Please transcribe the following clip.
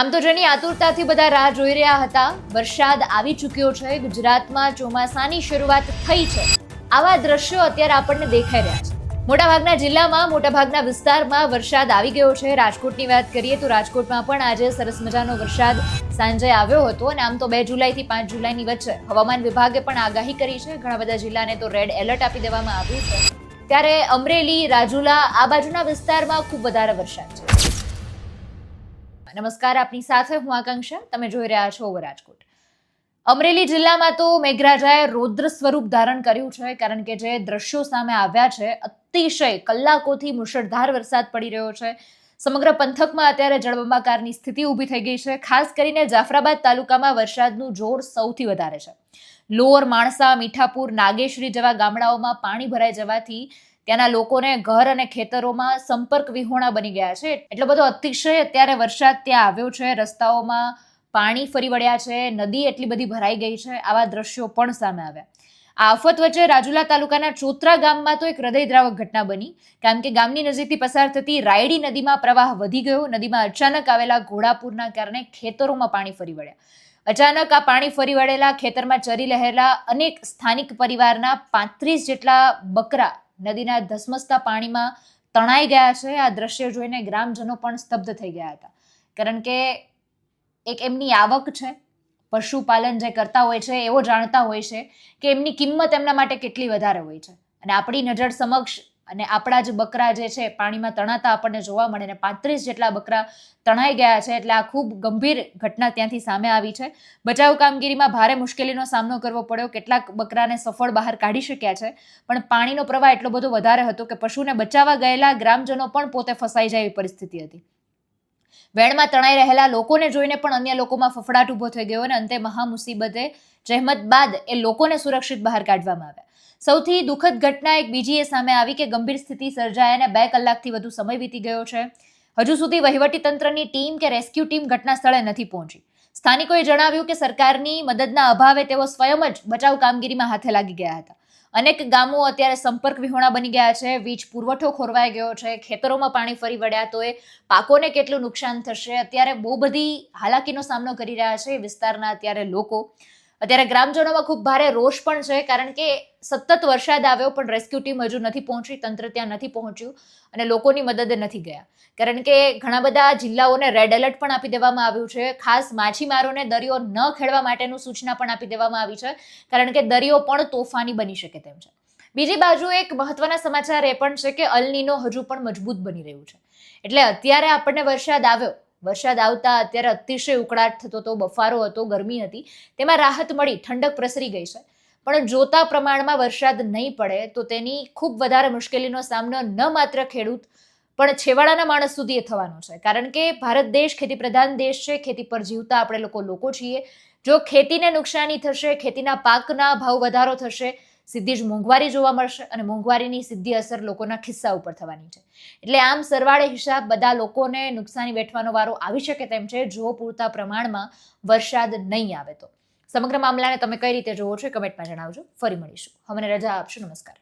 આમ તો જેની આતુરતાથી બધા રાહ જોઈ રહ્યા હતા, વરસાદ આવી ચૂક્યો છે. ગુજરાતમાં ચોમાસાની શરૂઆત થઈ છે. આવા દ્રશ્યો અત્યારે આપણને દેખાઈ રહ્યા છે. મોટાભાગના જિલ્લામાં, મોટાભાગના વિસ્તારમાં વરસાદ આવી ગયો છે. રાજકોટની વાત કરીએ તો રાજકોટમાં પણ આજે સરસ મજાનો વરસાદ સાંજે આવ્યો હતો. અને આમ તો 2 જુલાઈથી 5 જુલાઈની વચ્ચે હવામાન વિભાગે પણ આગાહી કરી છે. ઘણા બધા જિલ્લાને તો રેડ એલર્ટ આપી દેવામાં આવ્યું છે. ત્યારે અમરેલી, રાજુલા આ બાજુના વિસ્તારમાં ખૂબ વધારે વરસાદ છે. નમસ્કાર, આપની સાથે હું આકાંક્ષા. તમે જોઈ રહ્યા છો રાજકોટ. અમરેલી જિલ્લામાં તો મેઘરાજાએ રૌદ્ર સ્વરૂપ ધારણ કર્યું છે, કારણ કે જે દ્રશ્યો સામે આવ્યા છે, અતિશય કલાકોથી મુશળધાર વરસાદ પડી રહ્યો છે. સમગ્ર પંથકમાં અત્યારે જળબંબાકારની સ્થિતિ ઊભી થઈ ગઈ છે. ખાસ કરીને જાફરાબાદ તાલુકામાં વરસાદનું જોર સૌથી વધારે છે. લોઅર માણસા, મીઠાપુર, નાગેશ્રી જેવા ગામડાઓમાં પાણી ભરાઈ જવાથી ત્યાંના લોકોને ઘર અને ખેતરોમાં સંપર્ક વિહોણા બની ગયા છે. એટલો બધો અતિશય અત્યારે વરસાદ ત્યાં આવ્યો છે. રસ્તાઓમાં પાણી ફરી વળ્યા છે, નદી એટલી બધી ભરાઈ ગઈ છે. આવા દ્રશ્યો પણ સામે આવ્યા. આ આફત વચ્ચે રાજુલા તાલુકાના ચોત્રા ગામમાં તો એક હૃદયદ્રાવક ઘટના બની, કારણ કે ગામની નજીકથી પસાર થતી રાયડી નદીમાં પ્રવાહ વધી ગયો. નદીમાં અચાનક આવેલા ઘોડાપૂરના કારણે ખેતરોમાં પાણી ફરી વળ્યા. અચાનક આ પાણી ફરી વળેલા ખેતરમાં ચરી રહેલા અનેક સ્થાનિક પરિવારના 35 જેટલા બકરા નદીના ધસમસતા પાણીમાં તણાઈ ગયા છે. આ દ્રશ્ય જોઈને ગ્રામજનો પણ સ્તબ્ધ થઈ ગયા હતા, કારણ કે એક એમની આવક છે, પશુપાલન જે કરતા હોય છે એવો જાણતા હોય છે કે એમની કિંમત એમના માટે કેટલી વધારે હોય છે. અને આપણી નજર સમક્ષ અને આપણા જ બકરા જે છે પાણીમાં તણાતા આપણને જોવા મળે, ને 35 જેટલા બકરા તણાઈ ગયા છે. એટલે આ ખૂબ ગંભીર ઘટના ત્યાંથી સામે આવી છે. બચાવ કામગીરીમાં ભારે મુશ્કેલીનો સામનો કરવો પડ્યો. કેટલાક બકરાને સફળ બહાર કાઢી શક્યા છે, પણ પાણીનો પ્રવાહ એટલો બધો વધારે હતો કે પશુને બચાવવા ગયેલા ગ્રામજનો પણ પોતે ફસાઈ જાય એવી પરિસ્થિતિ હતી. વેણમાં તણાઈ રહેલા લોકોને જોઈને પણ અન્ય લોકોમાં ફફડાટ ઉભો થઈ ગયો, અને અંતે મહામુસીબતે જહેમત બાદ એ લોકોને સુરક્ષિત બહાર કાઢવામાં આવ્યા. સૌથી દુઃખદ ઘટના એક બીજી એ સામે આવી કે ગંભીર સ્થિતિ સર્જાય અને 2 કલાકથી વધુ સમય વીતી ગયો છે. હજુ સુધી વહીવટીતંત્રની ટીમ કે રેસ્ક્યુ ટીમ ઘટના સ્થળે નથી પહોંચી. સ્થાનિકોએ જણાવ્યું કે સરકારની મદદના અભાવે તેઓ સ્વયં જ બચાવ કામગીરીમાં હાથે લાગી ગયા હતા. અનેક ગામો અત્યારે સંપર્ક વિહોણા બની ગયા છે. વીજ પુરવઠો ખોરવાઈ ગયો છે. ખેતરોમાં પાણી ફરી વળ્યા તો એ પાકોને કેટલું નુકસાન થશે. અત્યારે બહુ બધી હાલાકીનો સામનો કરી રહ્યા છે વિસ્તારના અત્યારે લોકો. અત્યારે ગ્રામજનોમાં ખૂબ ભારે રોષ પણ છે, કારણ કે સતત વરસાદ આવ્યો પણ રેસ્ક્યુ ટીમ હજુ નથી પહોંચી, તંત્ર ત્યાં નથી પહોંચ્યું અને લોકોની મદદે નથી ગયા. કારણ કે ઘણા બધા જિલ્લાઓને રેડ એલર્ટ પણ આપી દેવામાં આવ્યું છે. ખાસ માછીમારોને દરિયો ન ખેડવા માટેનું સૂચના પણ આપી દેવામાં આવી છે, કારણ કે દરિયો પણ તોફાની બની શકે તેમ છે. બીજી બાજુ એક મહત્વના સમાચાર એ પણ છે કે અલ નીનો હજુ પણ મજબૂત બની રહ્યું છે. એટલે અત્યારે આપણને વરસાદ આવ્યો, વરસાદ આવતા અત્યારે અતિશય ઉકળાટ થતો હતો, બફારો હતો, ગરમી હતી, તેમાં રાહત મળી, ઠંડક પ્રસરી ગઈ છે. પણ જોતા પ્રમાણમાં વરસાદ નહીં પડે તો તેની ખૂબ વધારે મુશ્કેલીનો સામનો ન માત્ર ખેડૂત પણ છેવાડાના માણસ સુધી એ થવાનો છે. કારણ કે ભારત દેશ ખેતી પ્રધાન દેશ છે. ખેતી પર જીવતા આપણે લોકો છીએ. જો ખેતીને નુકસાની થશે, ખેતીના પાકના ભાવ વધારો થશે, સીધી જ મોંઘવારી જોવા મળશે, અને મોંઘવારીની સીધી અસર લોકોના ખિસ્સા ઉપર થવાની છે. એટલે આમ સરવાળે હિસાબ બધા લોકોને નુકસાની વેઠવાનો વારો આવી શકે તેમ છે, જો પૂરતા પ્રમાણમાં વરસાદ નહીં આવે તો. સમગ્ર મામલાને તમે કઈ રીતે જોવો છો કમેન્ટમાં જણાવજો. ફરી મળીશું. હવે મને રજા આપશો. નમસ્કાર.